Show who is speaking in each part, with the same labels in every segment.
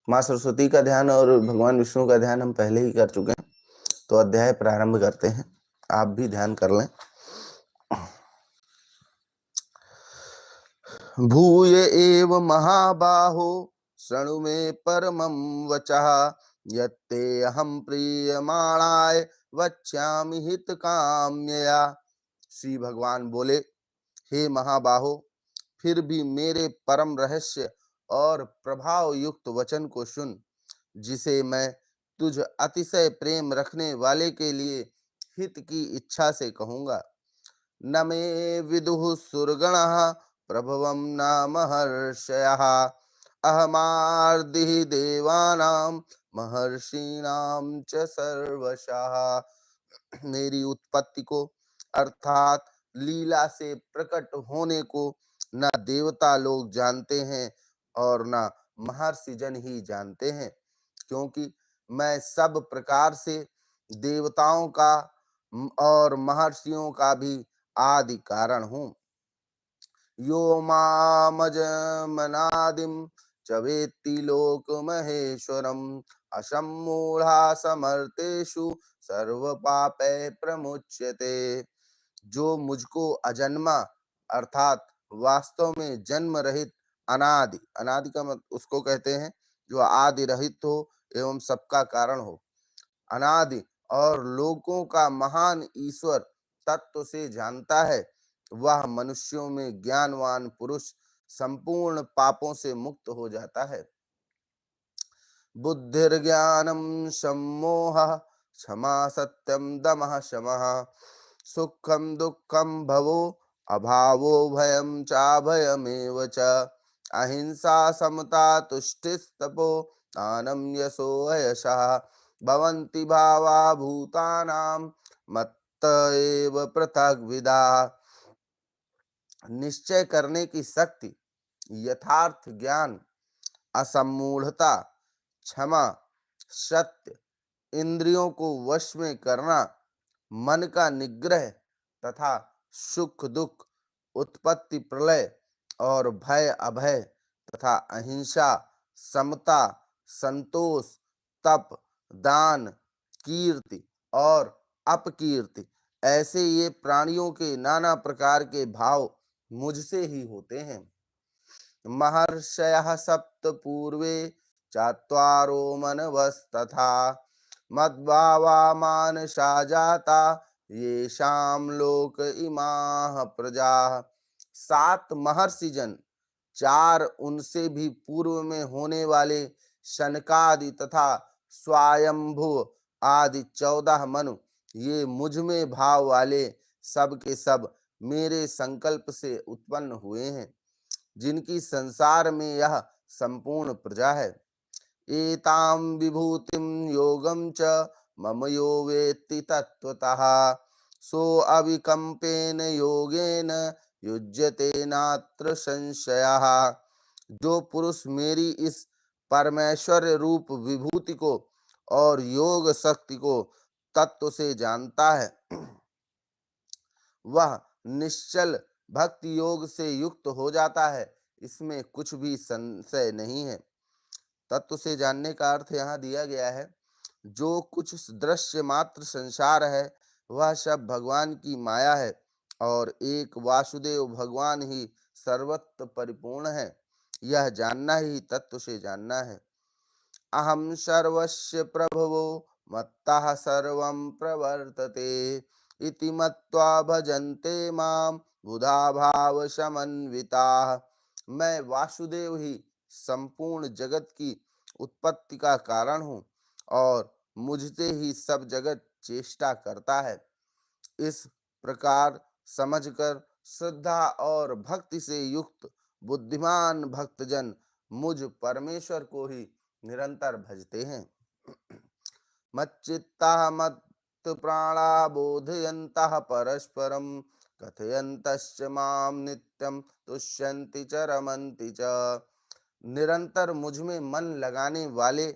Speaker 1: माँ सरस्वती का ध्यान और भगवान विष्णु का ध्यान हम पहले ही कर चुके हैं, तो अध्याय प्रारंभ करते हैं। आप भी ध्यान कर लें। भूय एव महाबाहो शृणु मे परमं वचः यत्ते अहं प्रीयमाणाय वक्ष्यामि हितकाम्यया। श्री भगवान बोले, हे महाबाहो, फिर भी मेरे परम रहस्य और प्रभाव युक्त वचन को सुन, जिसे मैं तुझ अतिशय प्रेम रखने वाले के लिए हित की इच्छा से कहूंगा। न मे विदुः सुरगणः प्रभवं न महर्षयः अहमार्दिः देवानां महर्षीणां च सर्वशः। मेरी उत्पत्ति को अर्थात लीला से प्रकट होने को न देवता लोग जानते हैं और न महर्षि जन ही जानते हैं, क्योंकि मैं सब प्रकार से देवताओं का और महर्षियों का भी आदि कारण हूँ। यो मामजमनादिं च वेत्ति लोक महेश्वरम असम्मूढ़ा समर्थेषु सर्व पापै प्रमुच्यते। जो मुझको अजन्मा अर्थात वास्तव में जन्म रहित, अनादि, अनादि का मत उसको कहते हैं जो आदि रहित हो एवं सबका कारण हो, अनादि और लोकों का महान ईश्वर तत्व से जानता है, वह मनुष्यों में ज्ञानवान पुरुष संपूर्ण पापों से मुक्त हो जाता है। बुद्धिर्ज्ञानम सम्मोहः क्षमा सत्यम दमः शमः सुखम दुःखम भवो अभावो भयम चाभयमेव च अहिंसा समता तुष्टिस्तपो दानं यशो यशः भवन्ति भावा भूतानां मत्त एव पृथग्विधा। निश्चय करने की शक्ति, यथार्थ ज्ञान, असम्मूढ़ता, क्षमा, सत्य, इंद्रियों को वश में करना, मन का निग्रह तथा सुख दुख, उत्पत्ति प्रलय और भय अभय तथा अहिंसा, समता, संतोष, तप, दान, कीर्ति और अपकीर्ति, ऐसे ये प्राणियों के नाना प्रकार के भाव मुझसे ही होते हैं। महर्षयः सप्त पूर्वे चत्वारो मनवस्तथा मद्भावा मानसा जाता येषां लोक इमाः प्रजाः। सात महर्षि जन, चार उनसे भी पूर्व में होने वाले शनकादि तथा स्वायंभु आदि 14 मनु, ये मुझ में भाव वाले सब के सब मेरे संकल्प से उत्पन्न हुए हैं, जिनकी संसार में यह संपूर्ण प्रजा है। एतां विभूतिं योगं च मम यो वेत्ति तत्त्वतः सो अविकम्पेन योगेन युज्यते नात्र संशयः। जो पुरुष मेरी इस परमेश्वर रूप विभूति को और योग शक्ति को तत्व से जानता है, वह निश्चल भक्ति योग से युक्त हो जाता है, इसमें कुछ भी संशय नहीं है। तत्व से जानने का अर्थ यहाँ दिया गया है, जो कुछ दृश्य मात्र संसार है वह सब भगवान की माया है और एक वासुदेव भगवान ही सर्वत्र परिपूर्ण है। यह जानना ही तत्व से जानना है। अहम सर्वस्य प्रभवो मत्तः सर्वं प्रवर्तते इति मत्वा भजन्ते मां बुधा भाव समन्विताः। मैं वासुदेव ही संपूर्ण जगत की उत्पत्ति का कारण हूँ और मुझसे ही सब जगत चेष्टा करता है। इस प्रकार समझकर श्रद्धा और भक्ति से युक्त बुद्धिमान भक्तजन मुझ परमेश्वर को ही निरंतर भजते हैं। मच्चित्ता मत् प्राणा बोधयन्तः परस्परं कथयन्तश्च मां नित्यं तुष्यन्ति च रमन्ति च। निरंतर मुझ में मन लगाने वाले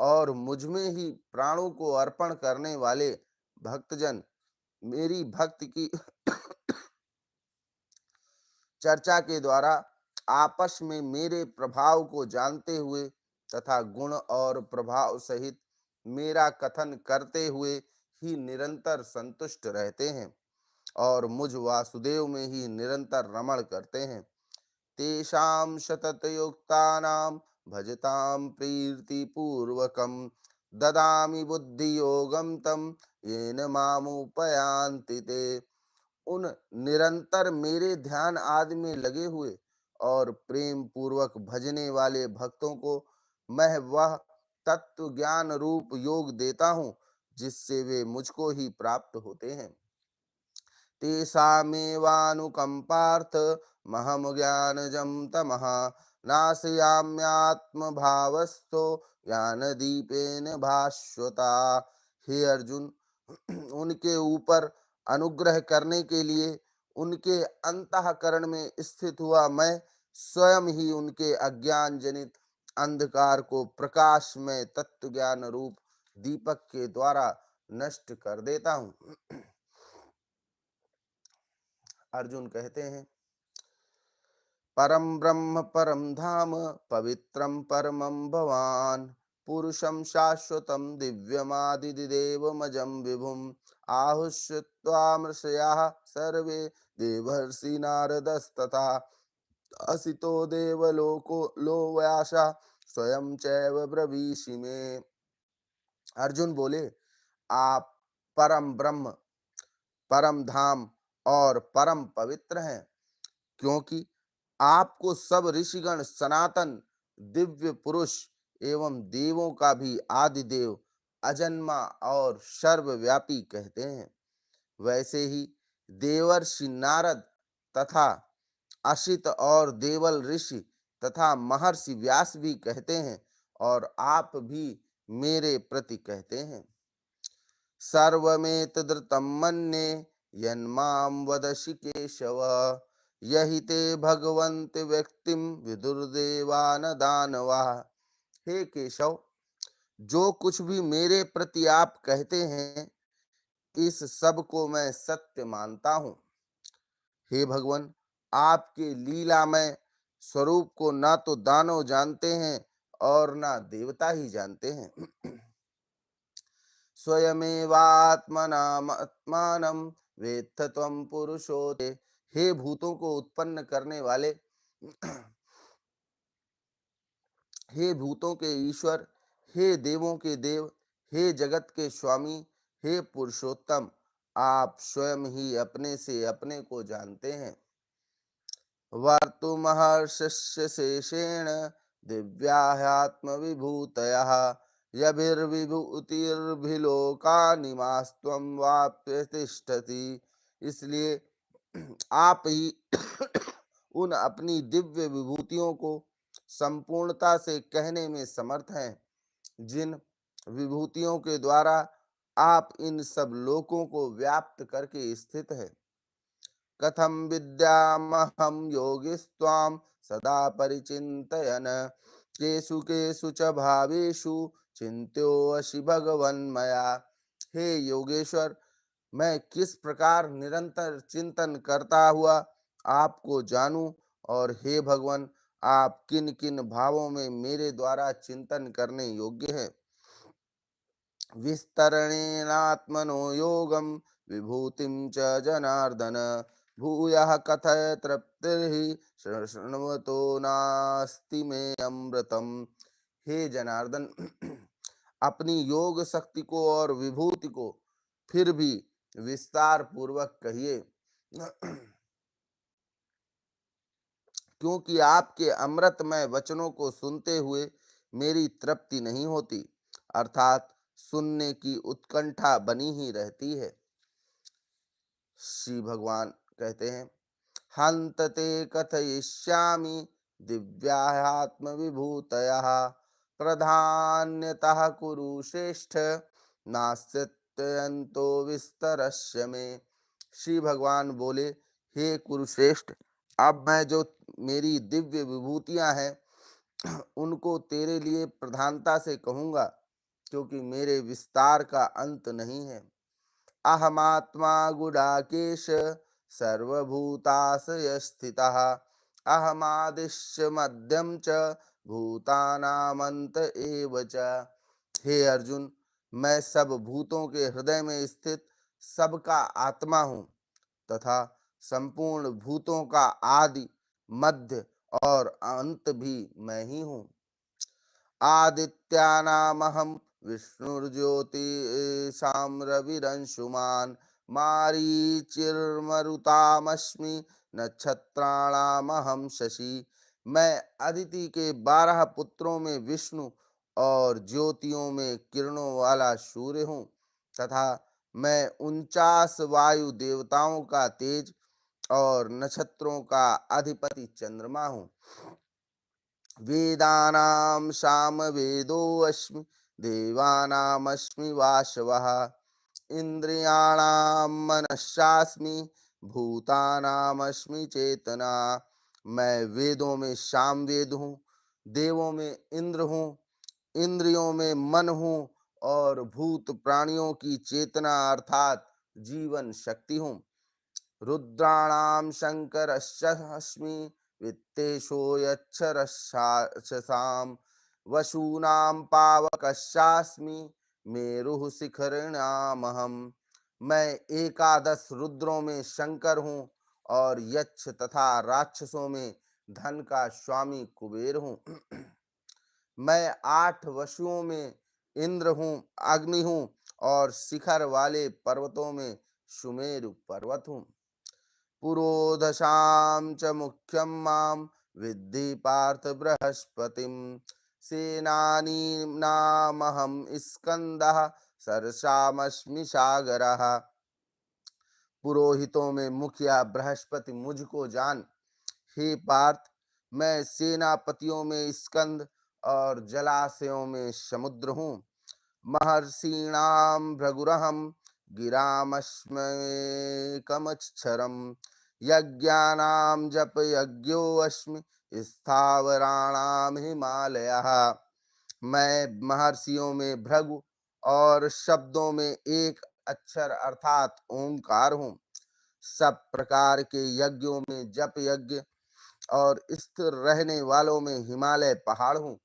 Speaker 1: और मुझ में ही प्राणों को अर्पण करने वाले भक्तजन मेरी भक्ति की चर्चा के द्वारा आपस में मेरे प्रभाव को जानते हुए तथा गुण और प्रभाव सहित मेरा कथन करते हुए ही निरंतर संतुष्ट रहते हैं और मुझ वासुदेव में ही निरंतर रमण करते हैं। तेषां शततयुक्तानां भजतां प्रीतिपूर्वकं ददामि बुद्धियोगं तं येन मामुपयान्ति ते। उन निरंतर मेरे ध्यान आदि में लगे हुए और प्रेम पूर्वक भजने वाले भक्तों को मैं वह तत्व ज्ञान रूप योग देता हूँ जिससे वे मुझको ही प्राप्त होते हैं। तेषामेवानुकम्पार्थ महम ज्ञानजं तमः नाशयाम्यात्मभावस्थो ज्ञानदीपेन भास्वता। हे अर्जुन, उनके ऊपर अनुग्रह करने के लिए उनके अंतःकरण में स्थित हुआ मैं स्वयं ही उनके अज्ञान जनित अंधकार को प्रकाश में तत्व ज्ञान रूप दीपक के द्वारा नष्ट कर देता हूँ। अर्जुन कहते हैं, परम ब्रह्म परम धाम पवित्रम परमं भवान पुरुषं शाश्वतं दिव्यमादिदेवमजं विभुम आहुष्यत्वामृषयाः सर्वे देवर्षि नारदस्तथा असितो देवलोको लो व्यासा स्वयं चैव ब्रवीषि मे। अर्जुन बोले, आप परम ब्रह्म, परम धाम और परम पवित्र हैं, क्योंकि आपको सब ऋषिगण सनातन दिव्य पुरुष एवं देवों का भी आदि देव अजन्मा और सर्वव्यापी कहते हैं। वैसे ही देवर्षि नारद तथा असित और देवल ऋषि तथा महर्षि व्यास भी कहते हैं और आप भी मेरे प्रति कहते हैं। सर्वमेतदृतं मन्ये यन्मां वदसि केशव यहि ते भगवन्त व्यक्तिं विदुर्देवान दानवाः। हे केशव, जो कुछ भी मेरे प्रति आप कहते हैं इस सब को मैं सत्य मानता हूँ। हे भगवान, आपके लीलामय स्वरूप को ना तो दानव जानते हैं और ना देवता ही जानते हैं। स्वयमेवात्मनात्मानं वेत्थ त्वं पुरुषो ते। हे भूतों को उत्पन्न करने वाले, हे भूतों के ईश्वर, हे देवों के देव, हे जगत के स्वामी, हे पुरुषोत्तम, आप स्वयं ही अपने से अपने को जानते हैं। वर्तुमहर्षस्य शेषेण दिव्याह्यात्म विभूतयः यभिर्विभूतिर्भिलोकानिमास्त्वं वाप्य तिष्ठति। इसलिए आप ही उन अपनी दिव्य विभूतियों को संपूर्णता से कहने में समर्थ हैं, जिन विभूतियों के द्वारा आप इन सब लोकों को व्याप्त करके स्थित हैं। कथम विद्यामहं योगिस्त्वां सदा परिचिन्तयन् केषु केषु च भावेषु चिन्त्योऽसि भगवन्मया। हे योगेश्वर, मैं किस प्रकार निरंतर चिंतन करता हुआ आपको जानूं, और हे भगवान, आप किन किन भावों में मेरे द्वारा चिंतन करने योग्य हैं। विस्तरणेनात्मनो योगं विभूतिं च जनार्दन भूयः कथय तृप्तिर्हि शृण्वतो नास्ति मे अमृतम। हे जनार्दन, अपनी योग शक्ति को और विभूति को फिर भी विस्तार पूर्वक कहिए, क्योंकि आपके अमृतमय वचनों को सुनते हुए मेरी तृप्ति नहीं होती, अर्थात सुनने की उत्कंठा बनी ही रहती है। श्री भगवान कहते हैं, हंत ते कथयिष्यामि दिव्यात्म विभूतयः प्रधान्यतः कुरु श्रेष्ठ नास्त्यंतो विस्तरस्य मे। श्री भगवान बोले, हे कुरुश्रेष्ठ, अब मैं जो मेरी दिव्य विभूतियां हैं उनको तेरे लिए प्रधानता से कहूंगा, क्योंकि मेरे विस्तार का अंत नहीं है। अहमात्मा गुडाकेश सर्वभूताशय स्थितः अहमादिश्च मध्यम च भूतानामंत एव च। हे अर्जुन, मैं सब भूतों के हृदय में स्थित सबका आत्मा हूँ तथा संपूर्ण भूतों का आदि, मध्य और अंत भी मैं ही हूँ। आदित्यानामहं विष्णुर्ज्योतिषां रविरंशुमान् मारीचिर्मरुतामस्मि नक्षत्राणामहं शशि। मैं अदिति के 12 पुत्रों में विष्णु और ज्योतियों में किरणों वाला सूर्य हूँ तथा मैं 49 वायु देवताओं का तेज और नक्षत्रों का अधिपति चंद्रमा हूँ। वेदानां सामवेदोऽस्मि देवानामस्मि वासवः इन्द्रियाणां मनस्सास्मि भूतानामस्मि चेतना। मैं वेदों में सामवेद हूँ, देवों में इंद्र हूँ, इंद्रियों में मन हूँ और भूत प्राणियों की चेतना अर्थात जीवन शक्ति हूँ। रुद्राणां शङ्करश्चास्मि वित्तेषो यक्षरक्षसां वसूनां पावकश्चास्मि मेरुः शिखरिणामहम्। मैं 11 रुद्रों में शंकर हूँ और यक्ष तथा राक्षसों में धन का स्वामी कुबेर हूँ। मैं 8 वसुओं में इंद्र हूँ, अग्नि हूँ और शिखर वाले पर्वतों में सुमेरु पर्वत हूँ। पुरोधशां च मुख्यं मां विद्धि पार्थ बृहस्पतिं सेनानीनामहं स्कंदः सरसामस्मि सागरः। पुरोहितों में मुखिया बृहस्पति मुझको जान। हे पार्थ, मैं सेनापतियों में स्कंद और जलाशयों में समुद्र हूँ। महर्षीणां भृगुरहं गिरामस्म्येकमक्षरं यज्ञानां जपयज्ञोऽस्मि स्थावराणां हिमालयः। मैं महर्षियों में भृगु और शब्दों में एक अक्षर अर्थात ओंकार हूँ। सब प्रकार के यज्ञों में जप यज्ञ और स्थिर रहने वालों में हिमालय पहाड़ हूँ।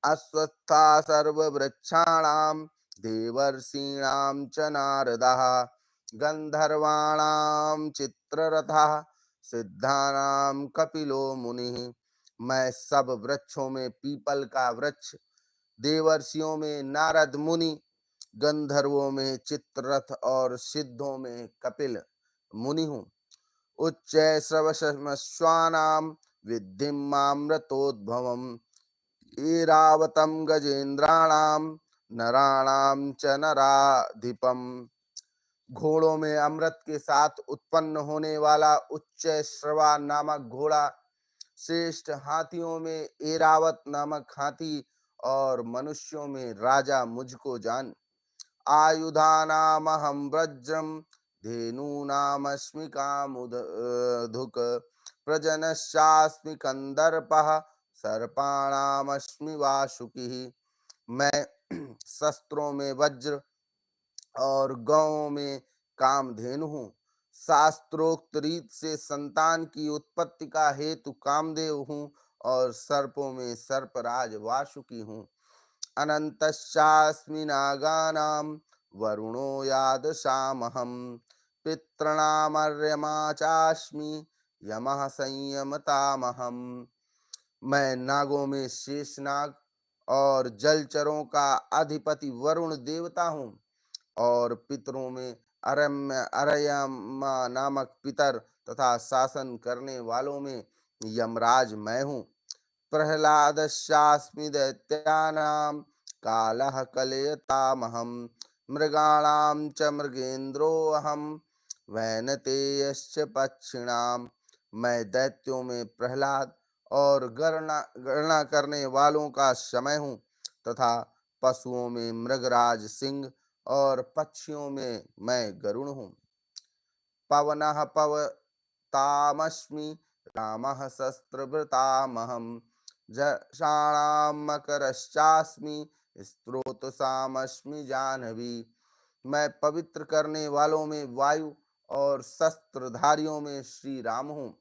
Speaker 1: अश्वत्था सर्ववृक्षाणां देवर्षीणां च नारदः गंधर्वाणां चित्ररथः सिद्धानां कपिलो मुनिः। मैं सब वृक्षों में पीपल का वृक्ष, देवर्षियों में नारद मुनि, गंधर्वों में चित्ररथ और सिद्धों में कपिल मुनि हूँ। उच्चैःश्रवसमश्वानां विद्धिं मामृतोद्भवम् ऐरावतं गजेन्द्राणां नराणां च नराधिपम्। घोड़ों में अमृत के साथ उत्पन्न होने वाला उच्च श्रवा नामक घोड़ा, श्रेष्ठ हाथियों में ऐरावत नामक हाथी और मनुष्यों में राजा मुझको जान। आयुधानामहं वज्रं धेनूनामस्मि कामुधुक् प्रजनश्चास्मि कंदर्पः सर्पाणामस्मि वासुकिः। मैं शस्त्रों में वज्र और गौओं में कामधेनु हूँ। शास्त्रोक्त रीत से संतान की उत्पत्ति का हेतु कामदेव हूँ और सर्पों में सर्पराज वासुकी हूँ। अनन्तश्चास्मि नागानां वरुणो यादशामहं पितॄणामर्यमा चास्मि यमः संयमतामहं। मैं नागों में शेषनाग और जलचरों का अधिपति वरुण देवता हूँ और पितरों में अरयमा नामक पितर तथा शासन करने वालों में यमराज मैं हूँ। प्रह्लादस्यास्मि दैत्यानां कालः कलयतामहं मृगाणां च मृगेन्द्रोऽहं वैनतेयश्च पक्षिणां। मैं दैत्यों में प्रहलाद और गणना करने वालों का समय हूँ तथा पशुओं में मृगराज सिंह और पक्षियों में मैं गरुण हूँ। पवनः पवतामस्मि रामः शस्त्रभृतामहं झषाणां मकरश्चास्मि स्रोतसामस्मि जाह्नवी। मैं पवित्र करने वालों में वायु और शस्त्रधारियों में श्री राम हूँ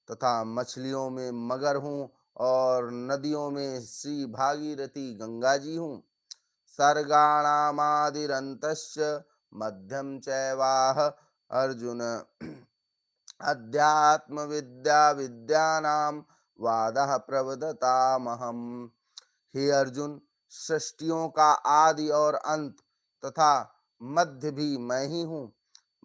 Speaker 1: तथा मछलियों में मगर हूँ और नदियों में श्री भागीरथी गंगा जी हूँ। सर्गाणामादिरन्तश्च मध्यम चैवाह अर्जुन। अध्यात्म विद्या विद्यानाम वादः प्रवदतामहम्। हे अर्जुन, सृष्टियों का आदि और अंत तथा मध्य भी मैं ही हूँ।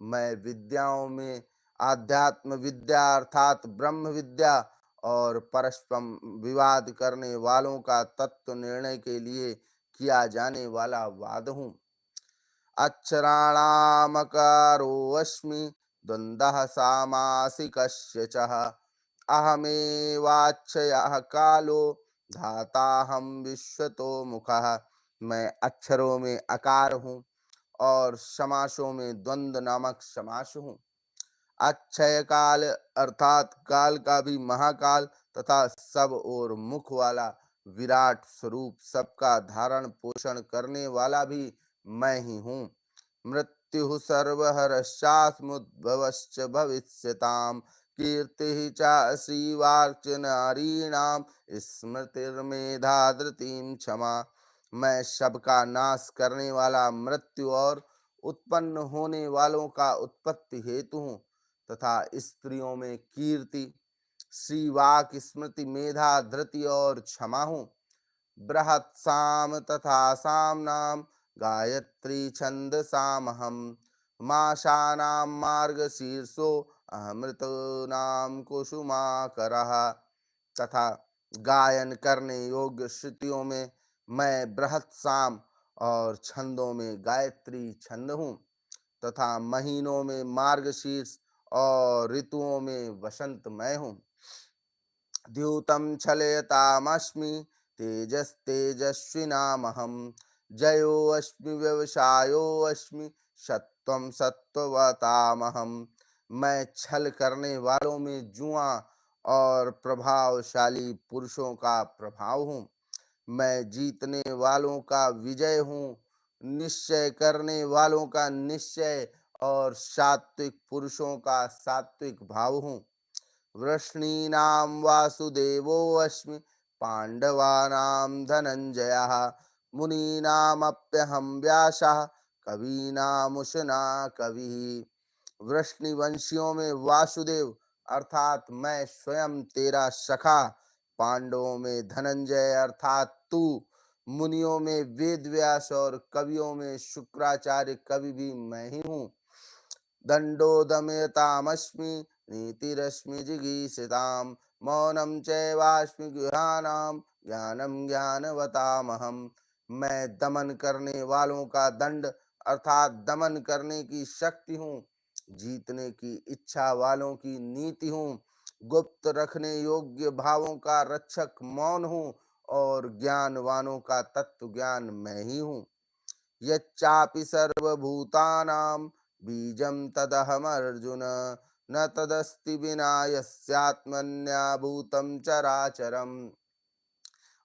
Speaker 1: मैं विद्याओं में आध्यात्म विद्या अर्थात ब्रह्म विद्या और परस्पर विवाद करने वालों का तत्व निर्णय के लिए किया जाने वाला वाद हूँ। अक्षराणामकारोऽस्मि द्वन्द्वः सामासिकस्य च। अहमेवाक्षयः कालो धाताहं विश्वतो मुखः। मैं अक्षरों में अकार हूँ और समासों में द्वंद्व नामक समास हूँ। अक्षय काल अर्थात काल का भी महाकाल तथा सब और मुख वाला विराट स्वरूप सबका धारण पोषण करने वाला भी मैं ही हूँ। मृत्यु सर्वहरश्चास्मुद्भवश्च भविष्यताम् कीर्तिः च श्रीवार्च नारीणाम स्मृतिर्मेधा धृतिं क्षमा। मैं सबका नाश करने वाला मृत्यु और उत्पन्न होने वालों का उत्पत्ति हेतु हूँ तथा स्त्रियों में कीर्ति श्रीवाक स्मृति मेधा धृति और क्षमा हूँ। बृहत् साम तथा सामनाम गायत्री छंद सामहम। माशानां मार्गशीर्षो अमृतनाम कुसुमाकरः। तथा गायन करने योग्य श्रुतियों में मैं बृहत् साम और छंदों में गायत्री छंद हूँ तथा महीनों में मार्गशीर्ष और ऋतुओं में वसंत मैं हूँ। द्यूतं छलयतामस्मि तेजस्तेजस्विनामहं। जयोऽस्मि व्यवसायोऽस्मि सत्वं सत्ववतामहं। मैं छल करने वालों में जुआ और प्रभावशाली पुरुषों का प्रभाव हूँ। मैं जीतने वालों का विजय हूँ, निश्चय करने वालों का निश्चय और सात्विक पुरुषों का सात्विक भाव हूँ। वृष्णीनां वासुदेवोऽस्मि पाण्डवानां धनञ्जयः। मुनीनामप्यहं व्यासः कवीनामुशना कविः। वृष्णिवंशियों में वासुदेव अर्थात मैं स्वयं तेरा सखा, पांडवों में धनंजय अर्थात तू, मुनियों में वेद व्यास और कवियों में शुक्राचार्य कवि भी मैं ही हूँ। दंडो दमयतामस्मि नीतिरश्मि जिगीषताम् मौनं चैवास्मि गुहानां ज्ञानं ज्ञानवतामहम्। मैं दमन करने वालों का दंड अर्थात दमन करने की शक्ति हूँ, जीतने की इच्छा वालों की नीति हूँ, गुप्त रखने योग्य भावों का रक्षक मौन हूँ और ज्ञानवानों का तत्व ज्ञान मैं ही हूँ। यच्चापि सर्वभूतानां बीजं तदहमर्जुन न तदस्ति विना यस्यात्मन्याभूतं चराचरम्।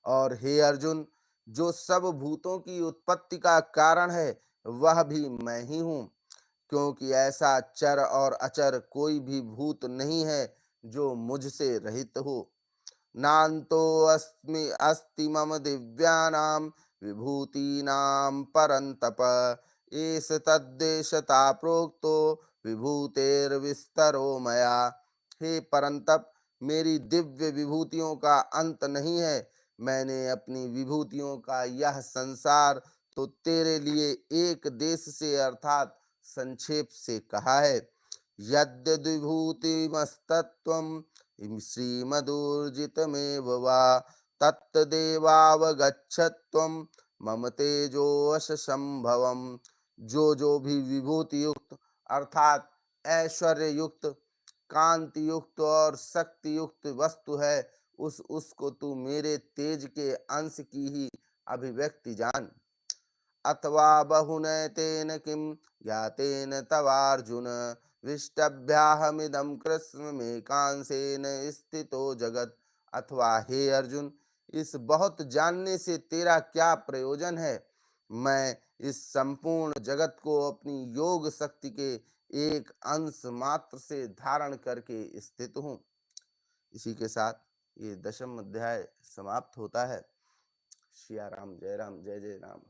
Speaker 1: और हे अर्जुन, जो सब भूतों की उत्पत्ति का कारण है वह भी मैं ही हूँ, क्योंकि ऐसा चर और अचर कोई भी भूत नहीं है जो मुझसे रहित हो। नान्तो अस्मि अस्ति मम दिव्यानां विभूतीनां परन्तप एष तद्देशता प्रोक्तो विभूतेर्विस्तरो मया। हे परंतप, मेरी दिव्य विभूतियों का अंत नहीं है। मैंने अपनी विभूतियों का यह संसार तो तेरे लिए एक देश से अर्थात संक्षेप से कहा है। यद्यद्विभूतिमस्तत्त्वं श्रीमदूर्जितमेव वा तत्तदेवावगच्छत्वं मम तेजोऽश संभवम्। जो भी विभूति युक्त अर्थात ऐश्वर्य युक्त, कांति युक्त और शक्ति युक्त वस्तु है, उसको तू मेरे तेज के अंश की ही अभिव्यक्ति जान। अथवा बहुनैतेन किं ज्ञातेन तवार्जुन विष्टभ्याहमिदं कृत्स्नमेकांशेन स्थितो जगत्। अथवा हे अर्जुन, इस बहुत जानने से तेरा क्या प्रयोजन है। मैं इस संपूर्ण जगत को अपनी योग शक्ति के एक अंश मात्र से धारण करके स्थित हूँ। इसी के साथ ये 10म अध्याय समाप्त होता है। सिया राम, जय जय राम।